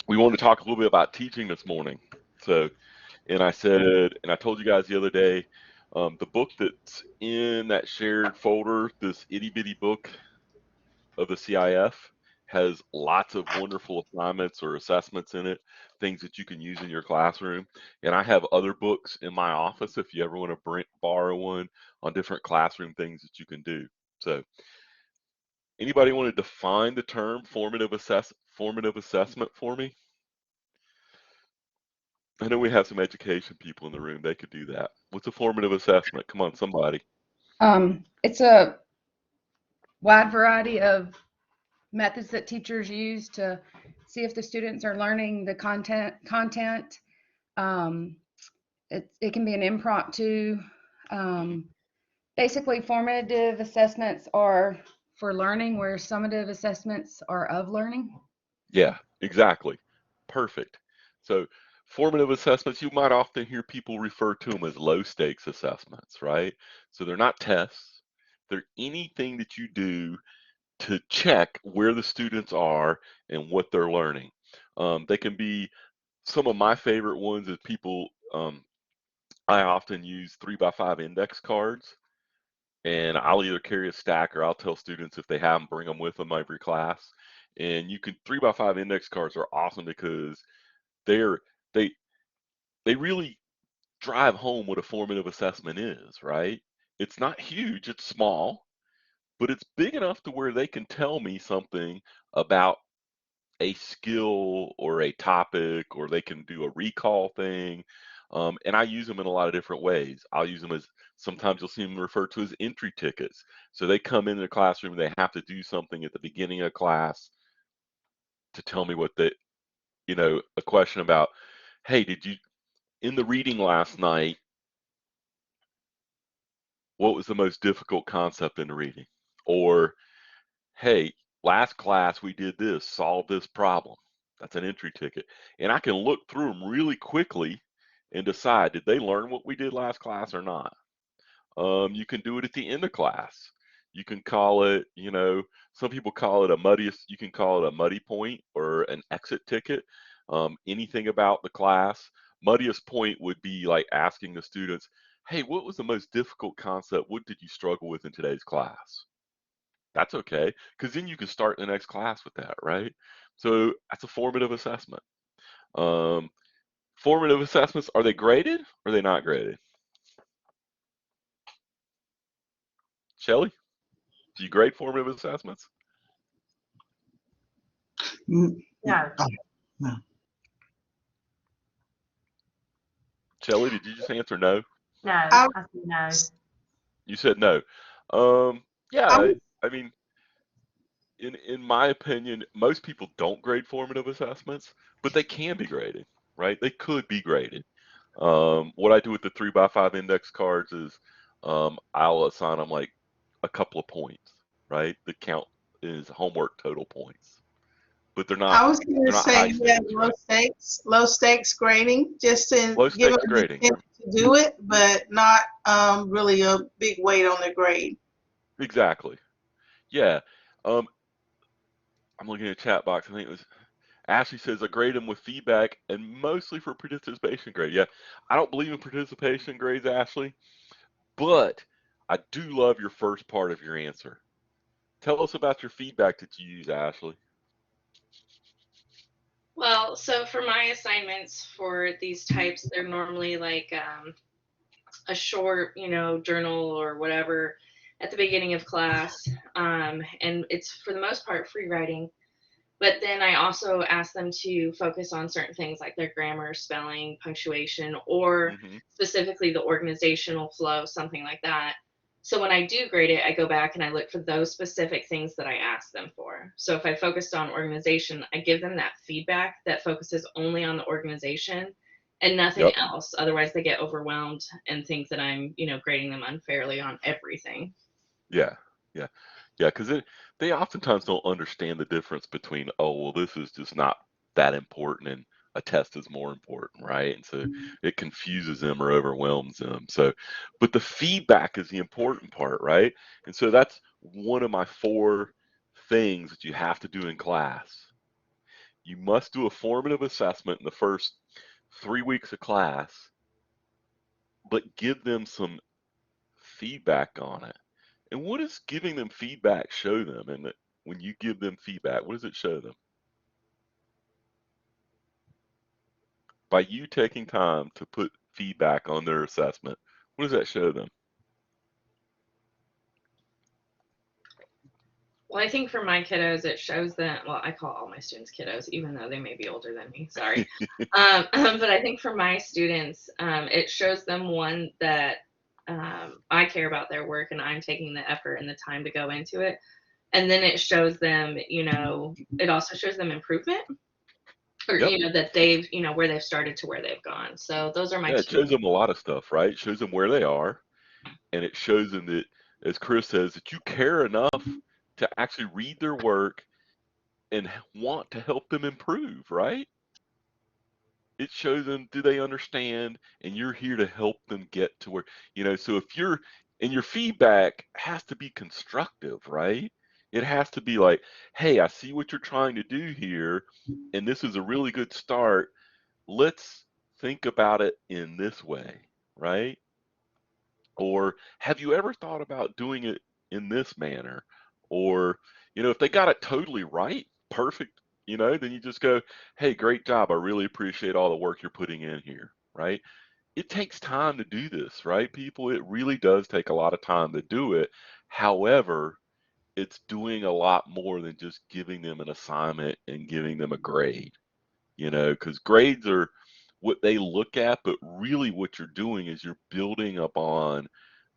we want to talk a little bit about teaching this morning. So, and I said, and I told you guys the other day, the book that's in that shared folder, this itty bitty book of the CIF, has lots of wonderful assignments or assessments in it, things that you can use in your classroom. And I have other books in my office if you ever want to borrow one on different classroom things that you can do. So, anybody want to define the term formative assessment for me? I know we have some education people in the room. They could do that. What's a formative assessment? Come on, somebody. It's a wide variety of methods that teachers use to see if the students are learning the content. Um, it can be an impromptu. Um, Basically, formative assessments are for learning, where summative assessments are of learning. Yeah, exactly. Perfect. So, formative assessments, you might often hear people refer to them as low stakes assessments, right? So, they're not tests, they're anything that you do to check where the students are and what they're learning. They can be some of my favorite ones is people, I often use 3x5 index cards, and I'll either carry a stack or I'll tell students if they have them, bring them with them every class. And you can 3x5 index cards are awesome because they're they they really drive home what a formative assessment is, right? It's not huge, it's small, but it's big enough to where they can tell me something about a skill or a topic, or they can do a recall thing. And I use them in a lot of different ways. I'll use them as, sometimes you'll see them referred to as entry tickets. So they come into the classroom, they have to do something at the beginning of class to tell me what the, a question about, hey, did you, in the reading last night, what was the most difficult concept in the reading? Or, hey, last class we did this, solve this problem. That's an entry ticket. And I can look through them really quickly and decide, did they learn what we did last class or not? You can do it at the end of class. You can call it, some people call it you can call it a muddy point or an exit ticket. Anything about the class. Muddiest point would be like asking the students, hey, what was the most difficult concept? What did you struggle with in today's class? That's okay, because then you can start the next class with that, right? So that's a formative assessment. Um, Formative assessments, are they graded or are they not graded? Shelly, do you grade formative assessments? No. No. Shelly, did you just answer no? No, I said no. You said no. Yeah, I mean, in my opinion, most people don't grade formative assessments, but they can be graded, right? They could be graded. What I do with the 3x5 index cards is I'll assign them like a couple of points, right? The count is homework total points, but they're I not was going to say, high yeah, stakes, right? low stakes grading, just to Low give stakes them the grading. chance to do it, but not really a big weight on the grade. Exactly. Yeah. Um, I'm looking at the chat box. I think it was Ashley says I grade them with feedback and mostly for participation grade. Yeah, I don't believe in participation grades, Ashley, but I do love your first part of your answer. Tell us about your feedback that you use, Ashley. Well, so for my assignments for these types, they're normally like a short, journal or whatever at the beginning of class. And it's for the most part free writing. But then I also ask them to focus on certain things like their grammar, spelling, punctuation, or Hmm. specifically the organizational flow, something like that. So when I do grade it, I go back and I look for those specific things that I asked them for. So if I focused on organization, I give them that feedback that focuses only on the organization and nothing Yep. else. Otherwise, they get overwhelmed and think that I'm, grading them unfairly on everything. Yeah. Yeah. Yeah. Because they oftentimes don't understand the difference between, oh, well, this is just not that important and a test is more important, right? And so it confuses them or overwhelms them. So, but the feedback is the important part, right? And so that's one of my four things that you have to do in class. You must do a formative assessment in the first 3 weeks of class, but give them some feedback on it. And what does giving them feedback show them? And when you give them feedback, what does it show them? By you taking time to put feedback on their assessment, what does that show them? Well, I think for my kiddos, it shows them, well, I call all my students kiddos, even though they may be older than me, sorry. But I think for my students, it shows them, one, that I care about their work and I'm taking the effort and the time to go into it. And then it shows them, it also shows them improvement, or, Yep. that they've, where they've started to where they've gone. So those are my Yeah, it key. shows them a lot of stuff, right? It shows them where they are, and it shows them that, as Chris says, that you care enough to actually read their work and want to help them improve, right? It shows them, do they understand, and you're here to help them get to where, so if you're, and your feedback has to be constructive, right? It has to be like, hey, I see what you're trying to do here, and this is a really good start. Let's think about it in this way, right? Or have you ever thought about doing it in this manner? Or, if they got it totally right, perfect, then you just go, hey, great job. I really appreciate all the work you're putting in here, right? It takes time to do this, right, people? It really does take a lot of time to do it. However, it's doing a lot more than just giving them an assignment and giving them a grade, because grades are what they look at, but really what you're doing is you're building upon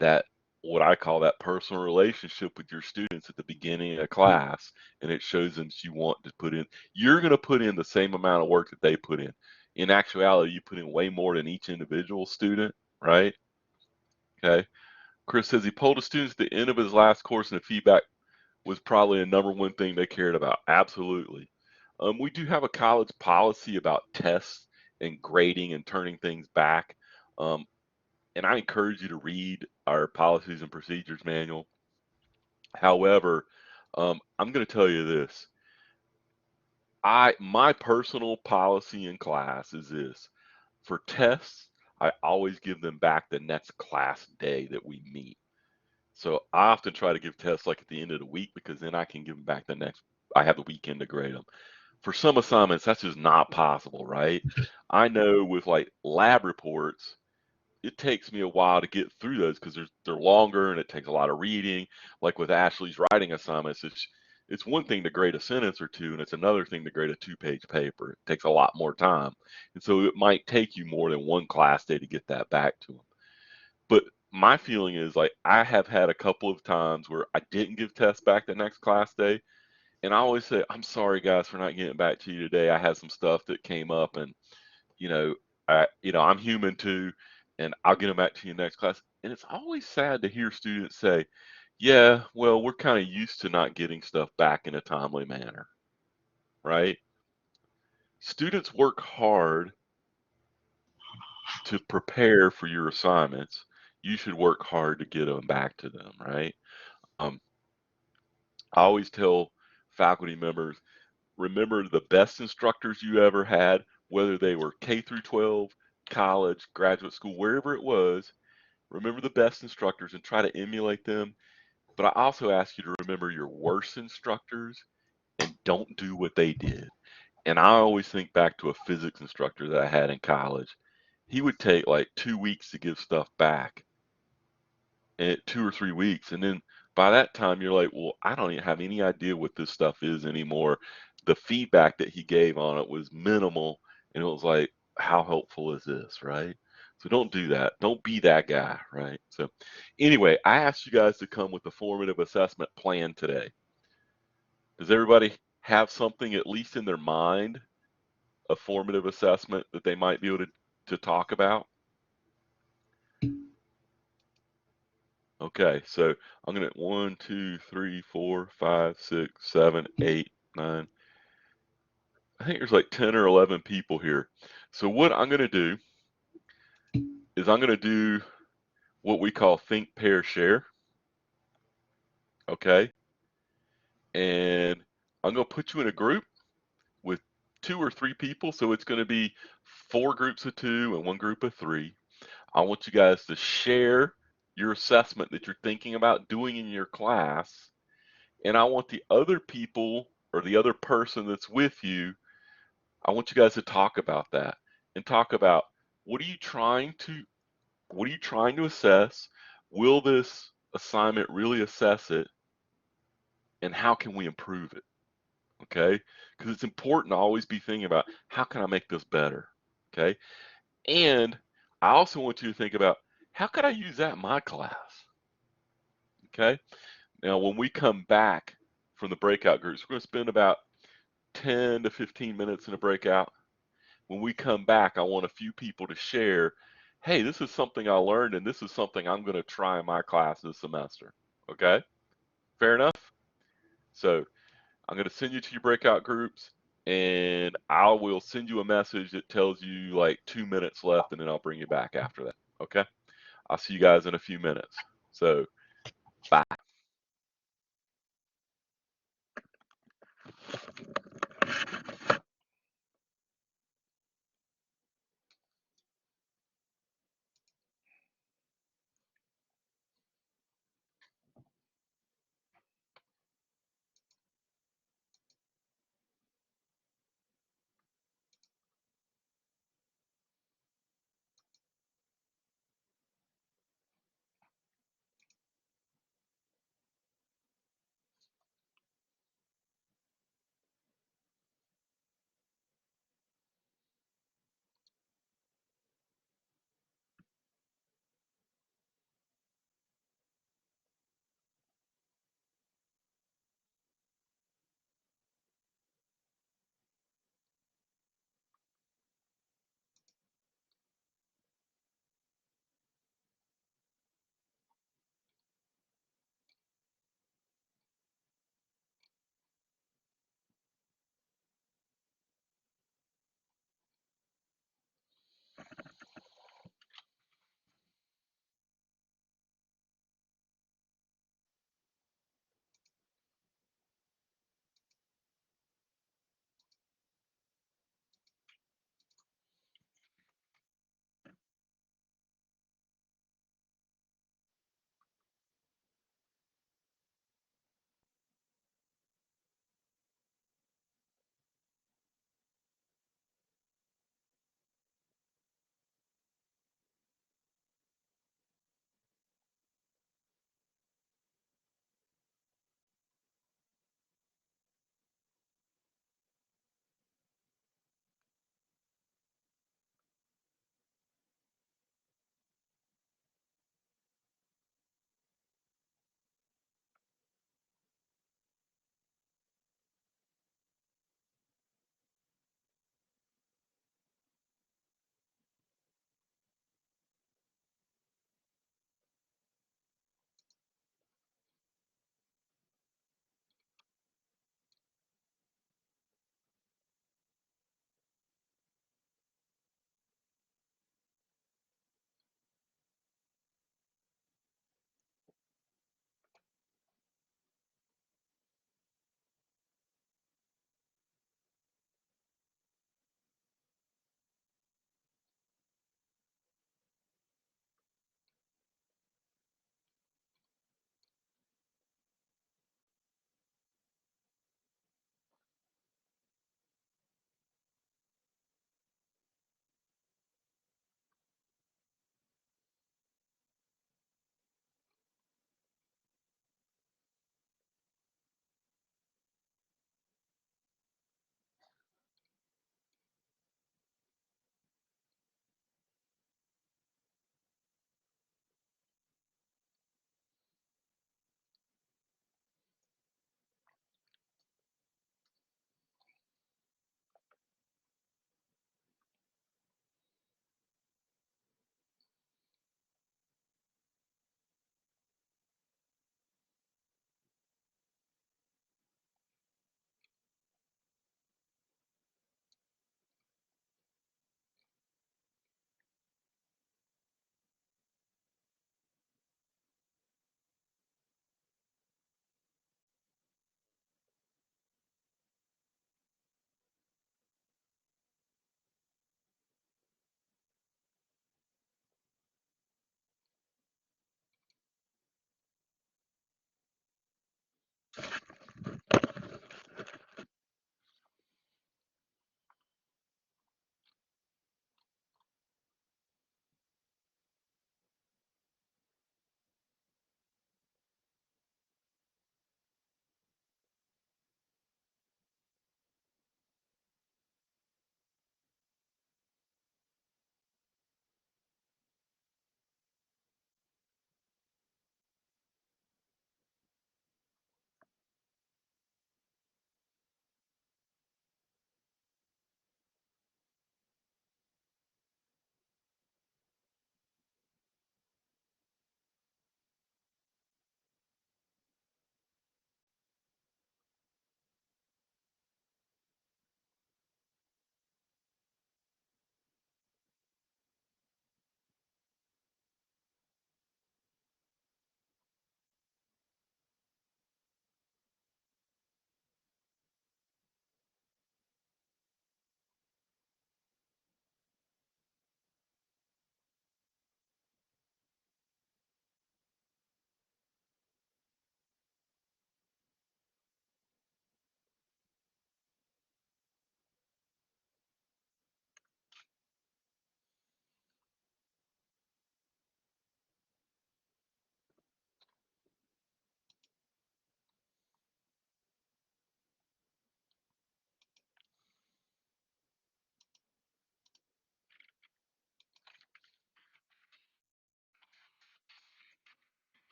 that, what I call that personal relationship with your students at the beginning of class, and it shows them that you want to put in, you're going to put in the same amount of work that they put in. In actuality, you put in way more than each individual student, right? Okay. Chris says he polled the students at the end of his last course, and the feedback was probably the number one thing they cared about. Absolutely. We do have a college policy about tests and grading and turning things back. And I encourage you to read our policies and procedures manual. However, I'm going to tell you this. My personal policy in class is this. For tests, I always give them back the next class day that we meet. So I often try to give tests like at the end of the week, because then I can give them back I have the weekend to grade them. For some assignments, that's just not possible, right? I know with like lab reports, it takes me a while to get through those because they're longer and it takes a lot of reading. Like with Ashley's writing assignments, it's one thing to grade a sentence or two, and it's another thing to grade a 2-page paper. It takes a lot more time. And so it might take you more than one class day to get that back to them. But my feeling is, like, I have had a couple of times where I didn't give tests back the next class day. And I always say, I'm sorry, guys, for not getting back to you today. I had some stuff that came up, and you know, I'm human too, and I'll get them back to you next class. And it's always sad to hear students say, yeah, well, we're kind of used to not getting stuff back in a timely manner, right? Students work hard to prepare for your assignments. You should work hard to get them back to them, right? Um, I always tell faculty members, remember the best instructors you ever had, whether they were K through 12, college, graduate school, wherever it was. Remember the best instructors and try to emulate them. But I also ask you to remember your worst instructors and don't do what they did. And I always think back to a physics instructor that I had in college. He would take like 2 weeks to give stuff back, and 2 or 3 weeks. And then by that time, you're like, well, I don't even have any idea what this stuff is anymore. The feedback that he gave on it was minimal. And it was like, how helpful is this, right? So don't do that. Don't be that guy, right? So anyway, I asked you guys to come with a formative assessment plan today. Does everybody have something at least in their mind, a formative assessment that they might be able to talk about? Okay, so I'm gonna 1, 2, 3, 4, 5, 6, 7, 8, 9. I think there's like 10 or 11 people here. So what I'm gonna do is I'm gonna do what we call think, pair, share. Okay, and I'm gonna put you in a group with 2 or 3 people, so it's going to be 4 groups of 2 and 1 group of 3. I want you guys to share your assessment that you're thinking about doing in your class, and I want the other people or the other person that's with you, I want you guys to talk about that and talk about what are you trying to assess? Will this assignment really assess it? And how can we improve it? Okay? Because it's important to always be thinking about how can I make this better? Okay? And I also want you to think about how could I use that in my class? Okay? Now, when we come back from the breakout groups, we're going to spend about 10 to 15 minutes in a breakout. When we come back, I want a few people to share, hey, this is something I learned and this is something I'm going to try in my class this semester. Okay? Fair enough? So I'm going to send you to your breakout groups and I will send you a message that tells you like 2 minutes left and then I'll bring you back after that. Okay? I'll see you guys in a few minutes. So, bye.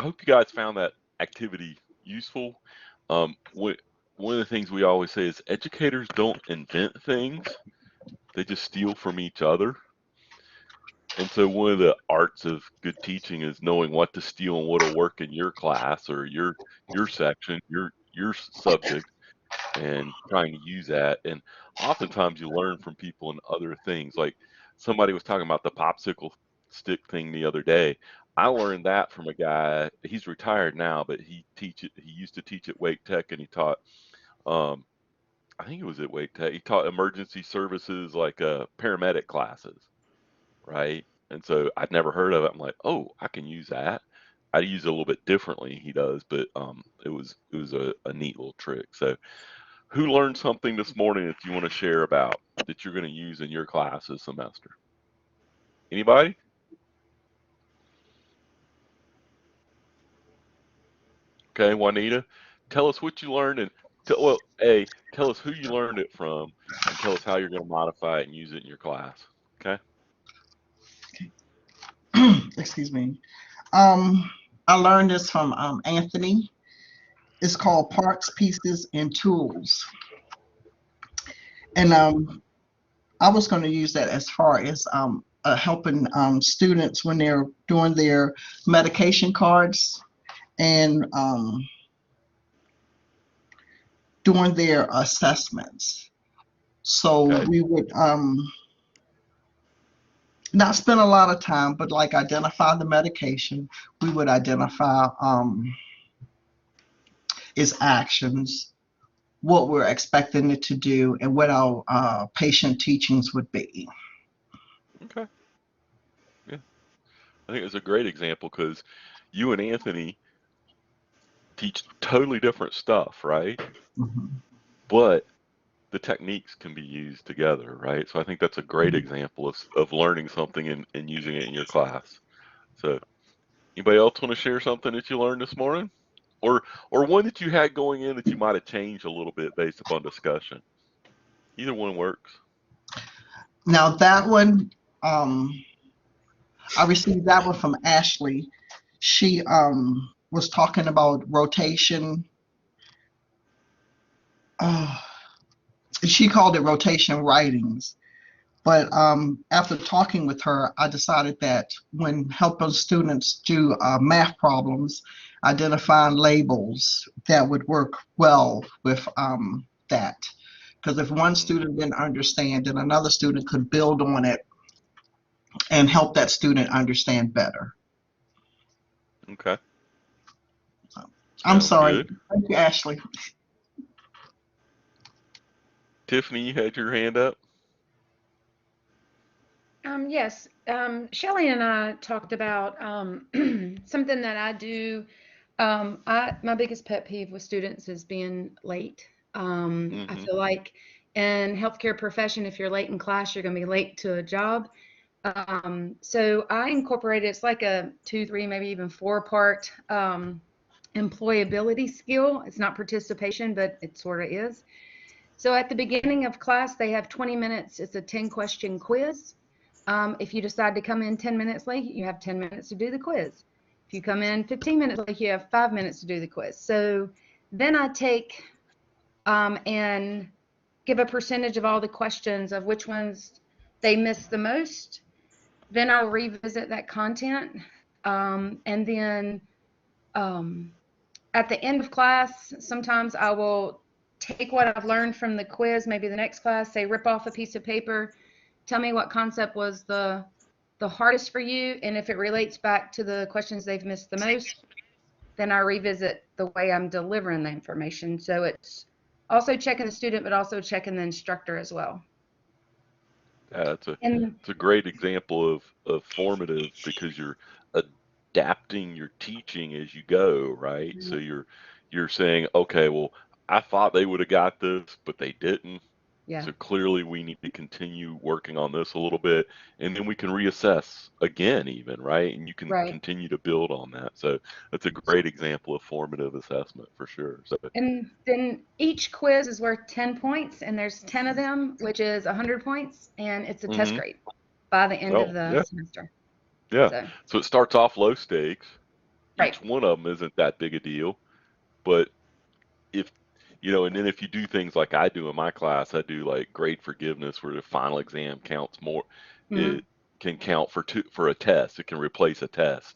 I hope you guys found that activity useful. One of the things we always say is educators don't invent things, they just steal from each other. And so one of the arts of good teaching is knowing what to steal and what'll work in your class or your section, your subject, and trying to use that. And oftentimes you learn from people and other things. Like somebody was talking about the popsicle stick thing the other day. I learned that from a guy. He's retired now, but he used to teach at Wake Tech, and he taught um I think it was at Wake Tech. He taught emergency services, like paramedic classes, right? And so I'd never heard of it. I'm like, oh, I can use that. I use it a little bit differently. He does, but it was a neat little trick. So who learned something this morning that you want to share about that you're going to use in your class this semester? Anybody? Okay, Juanita, tell us what you learned and tell us who you learned it from and tell us how you're going to modify it and use it in your class. Okay. Excuse me. I learned this from Anthony. It's called Parts, Pieces, and Tools. And I was going to use that as far as helping students when they're doing their medication cards and doing their assessments. So Okay. we would not spend a lot of time, but like identify the medication. We would identify its actions, what we're expecting it to do, and what our patient teachings would be. Okay. Yeah. I think it's a great example because you and Anthony teach totally different stuff, right? Mhm. But the techniques can be used together, right? So I think that's a great example of learning something and using it in your class. So anybody else want to share something that you learned this morning? Or one that you had going in that you might have changed a little bit based upon discussion. Either one works. Now that one, I received that one from Ashley. She was talking about rotation. Uh, she called it rotation writings. But after talking with her, I decided that when helping students do math problems, identifying labels that would work well with that. Because if one student didn't understand, then another student could build on it and help that student understand better. Okay. I'm Sounds sorry. good. Thank you, Ashley. Tiffany, you had your hand up. Yes, Shelley and I talked about something that I do. My biggest pet peeve with students is being late. I Mm-hmm. feel like in healthcare profession, if you're late in class, you're going to be late to a job. So I incorporated, it's like a 2, 3, maybe even 4-part employability skill. It's not participation, but it sort of is. So at the beginning of class, they have 20 minutes. It's a 10-question quiz. If you decide to come in 10 minutes late, you have 10 minutes to do the quiz. If you come in 15 minutes late, you have 5 minutes to do the quiz. So then I take and give a percentage of all the questions of which ones they missed the most. Then I'll revisit that content. And then at the end of class, sometimes I will take what I've learned from the quiz, maybe the next class, say rip off a piece of paper, tell me what concept was the hardest for you, and if it relates back to the questions they've missed the most, then I revisit the way I'm delivering the information. So it's also checking the student, but also checking the instructor as well. Yeah, And it's a great example of formative because you're adapting your teaching as you go, right? So you're saying, okay, well, I thought they would have got this, but they didn't. Yeah. So clearly we need to continue working on this a little bit, and then we can reassess again even, right? And you can Right. continue to build on that. So that's a great example of formative assessment for sure. So And then each quiz is worth 10 points, and there's 10 of them, which is 100 points, and it's a test grade by the end of oh the yeah, semester. yeah. So, So it starts off low stakes. right. Each one of them isn't that big a deal, but if and then if you do things like I do in my class, I do like grade forgiveness where the final exam counts more. Mhm. It can count for a test. It can replace a test.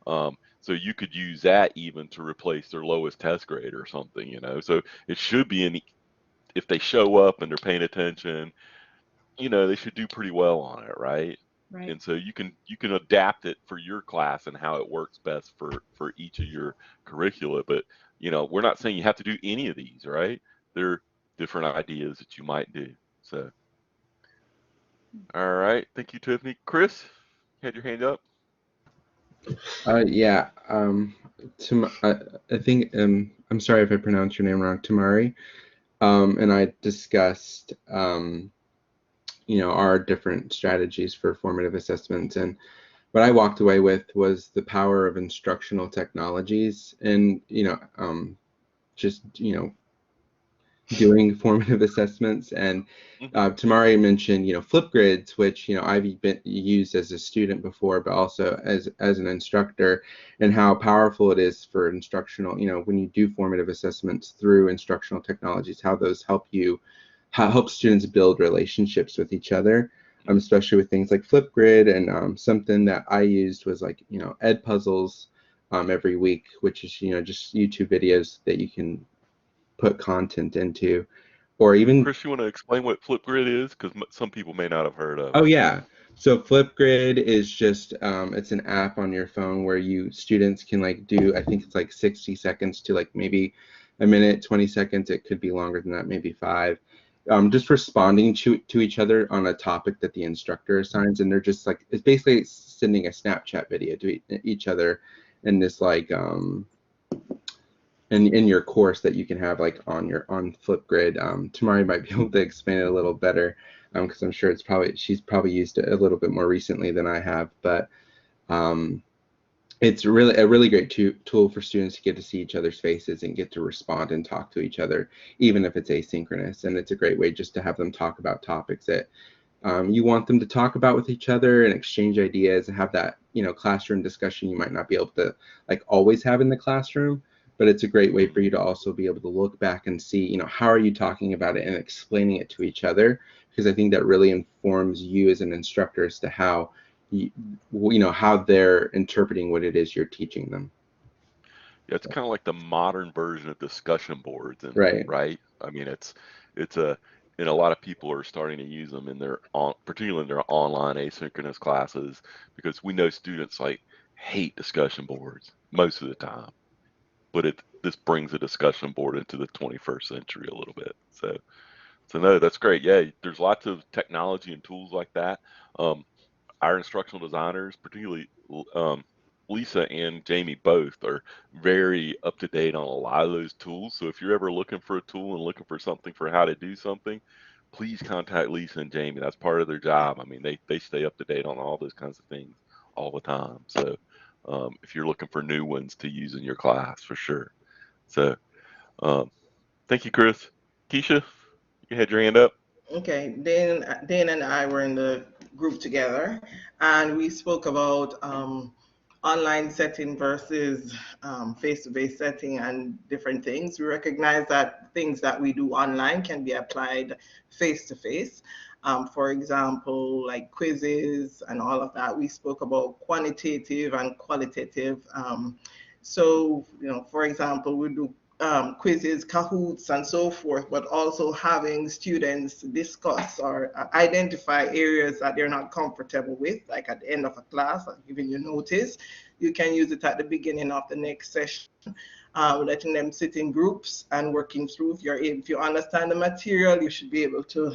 So you could use that even to replace their lowest test grade or something. So it should be if they show up and they're paying attention, they should do pretty well on it, right? Right. And so you can adapt it for your class and how it works best for each of your curricula. But we're not saying you have to do any of these, right? They're different ideas that you might do. So, all right, thank you, Tiffany. Chris, you had your hand up. Yeah. I think I'm sorry if I pronounced your name wrong, Tamari. And I discussed our different strategies for formative assessments, and what I walked away with was the power of instructional technologies, and just doing formative assessments. And Tamari mentioned Flipgrids, which I've been used as a student before, but also as an instructor, and how powerful it is for instructional, when you do formative assessments through instructional technologies, how those help students build relationships with each other, especially with things like Flipgrid. And something that I used was like Ed Puzzles every week, which is just YouTube videos that you can put content into, or even. Chris, you want to explain what Flipgrid is? Because some people may not have heard of Oh it. yeah. So Flipgrid is just it's an app on your phone where students can like do, I think it's like 60 seconds to like maybe a minute, 20 seconds. It could be longer than that, maybe 5. Just responding to each other on a topic that the instructor assigns, and they're just like, it's basically sending a Snapchat video to each other in this like in your course that you can have like on Flipgrid. Tamari might be able to explain it a little better, because I'm sure she's probably used it a little bit more recently than I have. But it's really a really great tool for students to get to see each other's faces and get to respond and talk to each other, even if it's asynchronous. And it's a great way just to have them talk about topics that you want them to talk about with each other and exchange ideas and have that classroom discussion you might not be able to like always have in the classroom. But it's a great way for you to also be able to look back and see, how are you talking about it and explaining it to each other, because I think that really informs you as an instructor as to how how they're interpreting what it is you're teaching them. Yeah, it's kind of like the modern version of discussion boards, and Right. right. I mean, and a lot of people are starting to use them particularly in their online asynchronous classes, because we know students like hate discussion boards most of the time. But this brings a discussion board into the 21st century a little bit. So no, that's great. Yeah, there's lots of technology and tools like that. Our instructional designers, particularly Lisa and Jamie, both are very up to date on a lot of those tools. So if you're ever looking for a tool and looking for something for how to do something, please contact Lisa and Jamie. That's part of their job. I mean, they stay up to date on all those kinds of things all the time. So if you're looking for new ones to use in your class, for sure. So thank you, Chris. Keisha, you had your hand up. Okay, Dan and I were in the group together, and we spoke about online setting versus face-to-face setting and different things. We recognize that things that we do online can be applied face-to-face. For example, like quizzes and all of that. We spoke about quantitative and qualitative. So, for example, we do quizzes, Kahoots, and so forth, but also having students discuss or identify areas that they're not comfortable with, like at the end of a class, giving you notice. You can use it at the beginning of the next session, letting them sit in groups and working through. If you understand the material, you should be able to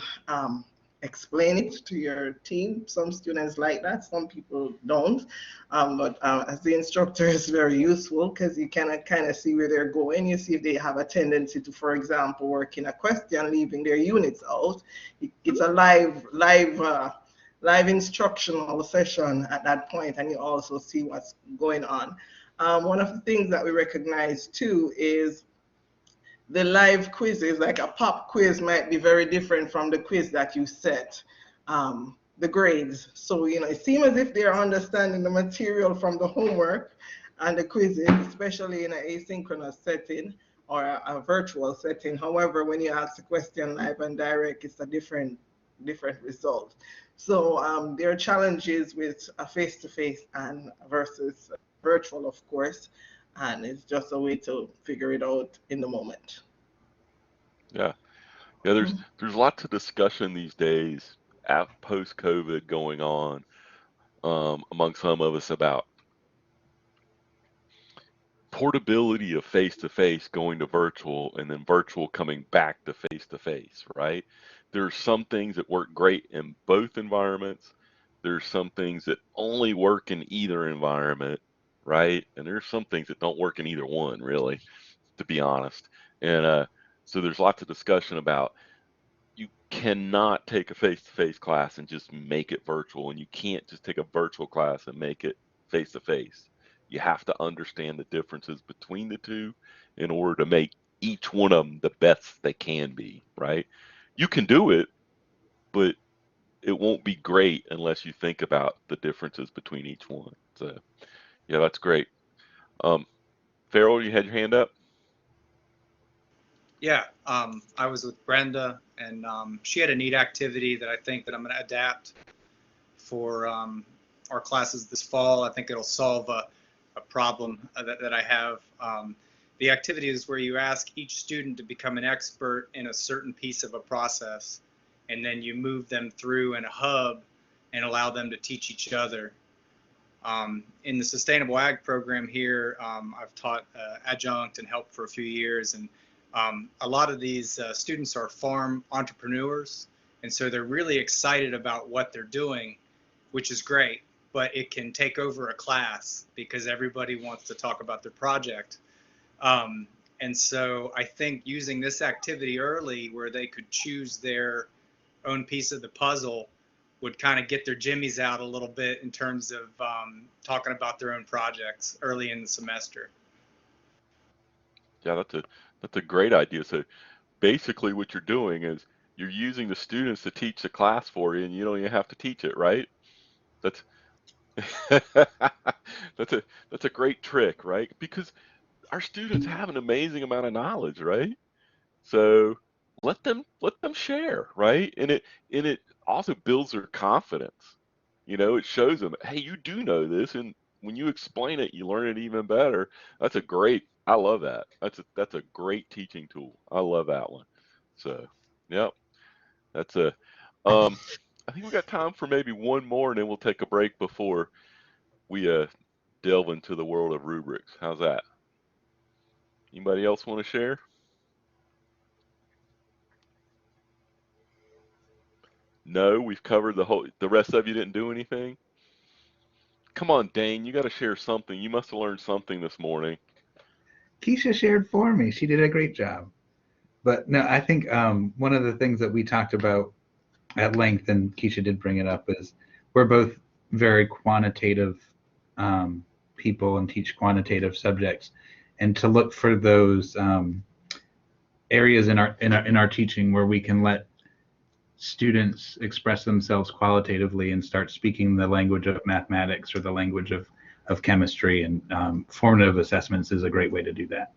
explain it to your team. Some students like that, some people don't. But as the instructor, it's very useful because you kind of see where they're going. You see if they have a tendency to, for example, work in a question, leaving their units out. It's a live instructional session at that point, and you also see what's going on. One of the things that we recognize too is the live quizzes, like a pop quiz might be very different from the quiz that you set, the grades. So, it seems as if they're understanding the material from the homework and the quizzes, especially in an asynchronous setting or a virtual setting. However, when you ask the question live and direct, it's a different result. So there are challenges with a face-to-face and versus virtual, of course, and it's just a way to figure it out in the moment. Yeah. Yeah, there's lots of discussion these days post COVID going on among some of us about portability of face to face going to virtual and then virtual coming back to face, right? There's some things that work great in both environments. There's some things that only work in either environment, right? And there's some things that don't work in either one, really, to be honest. And so there's lots of discussion about you cannot take a face-to-face class and just make it virtual, and you can't just take a virtual class and make it face-to-face. You have to understand the differences between the two in order to make each one of them the best they can be, right? You can do it, but it won't be great unless you think about the differences between each one. So, yeah, that's great. Farrell, you had your hand up? Yeah, I was with Brenda, and she had a neat activity that I think that I'm going to adapt for our classes this fall. I think it'll solve a problem that I have. The activity is where you ask each student to become an expert in a certain piece of a process, and then you move them through in a hub and allow them to teach each other. In the Sustainable Ag program here, I've taught adjunct and help for a few years, and a lot of these students are farm entrepreneurs, and so they're really excited about what they're doing, which is great, but it can take over a class because everybody wants to talk about their project. And so I think using this activity early where they could choose their own piece of the puzzle would kind of get their jimmies out a little bit in terms of talking about their own projects early in the semester. Yeah, that's a great idea. So basically what you're doing is you're using the students to teach the class for you, and you don't even have to teach it, right? That's that's a great trick, right? Because our students have an amazing amount of knowledge, right? So let them share, right? And it also builds their confidence. It shows them, hey, you do know this, and when you explain it, you learn it even better. I love that. That's a great teaching tool. I love that one. So, yep, that's a I think we got time for maybe one more, and then we'll take a break before we delve into the world of rubrics. How's that? Anybody else want to share? No, we've covered the rest of you didn't do anything. Come on, Dane, you got to share something. You must have learned something this morning. Keisha shared for me. She did a great job. But no, I think one of the things that we talked about at length, and Keisha did bring it up, is we're both very quantitative people and teach quantitative subjects, and to look for those areas in our teaching where we can let students express themselves qualitatively and start speaking the language of mathematics or the language of chemistry, and formative assessments is a great way to do that.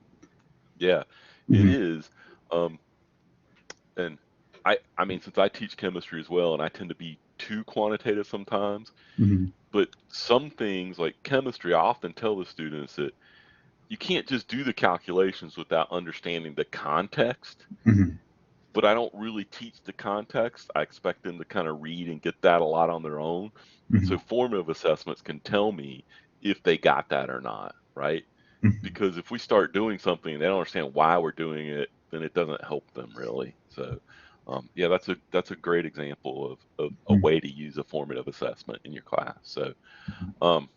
Yeah, it is. And I mean, since I teach chemistry as well, and I tend to be too quantitative sometimes, but some things like chemistry, I often tell the students that you can't just do the calculations without understanding the context. But I don't really teach the context. I expect them to kind of read and get that a lot on their own. So formative assessments can tell me if they got that or not, right? Because if we start doing something and they don't understand why we're doing it, then it doesn't help them really. So Yeah, that's a great example of a way to use a formative assessment in your class. So um,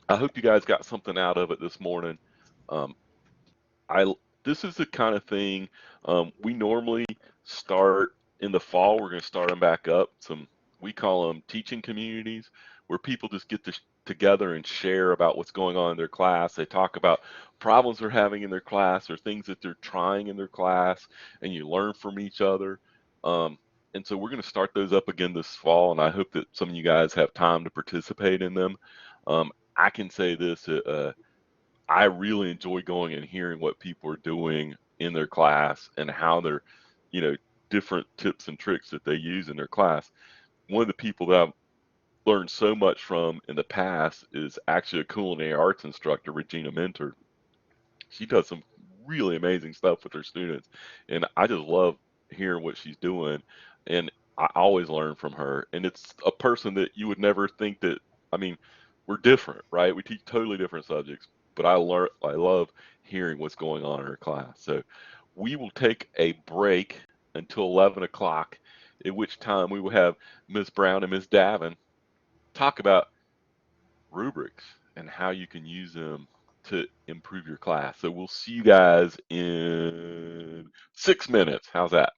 I hope you guys got something out of it this morning. Um, I This is the kind of thing we normally start in the fall. We're going to start them back up. We call them teaching communities, where people just get together and share about what's going on in their class. They talk about problems they're having in their class or things that they're trying in their class, and you learn from each other. Um, and so we're going to start those up again this fall, and I hope that some of you guys have time to participate in them. I can say this. I really enjoy going and hearing what people are doing in their class and how they're, you know, different tips and tricks that they use in their class. One of the people that I've learned so much from in the past is actually a culinary arts instructor, Regina Mentor. She does some really amazing stuff with her students, and I just love hearing what she's doing. And I always learn from her. And it's a person that you would never think that. I mean, we're different, right? We teach totally different subjects, but I love hearing what's going on in her class. So we will take a break until 11 o'clock, at which time we will have Ms. Brown and Ms. Davin talk about rubrics and how you can use them to improve your class. So we'll see you guys in 6 minutes. How's that?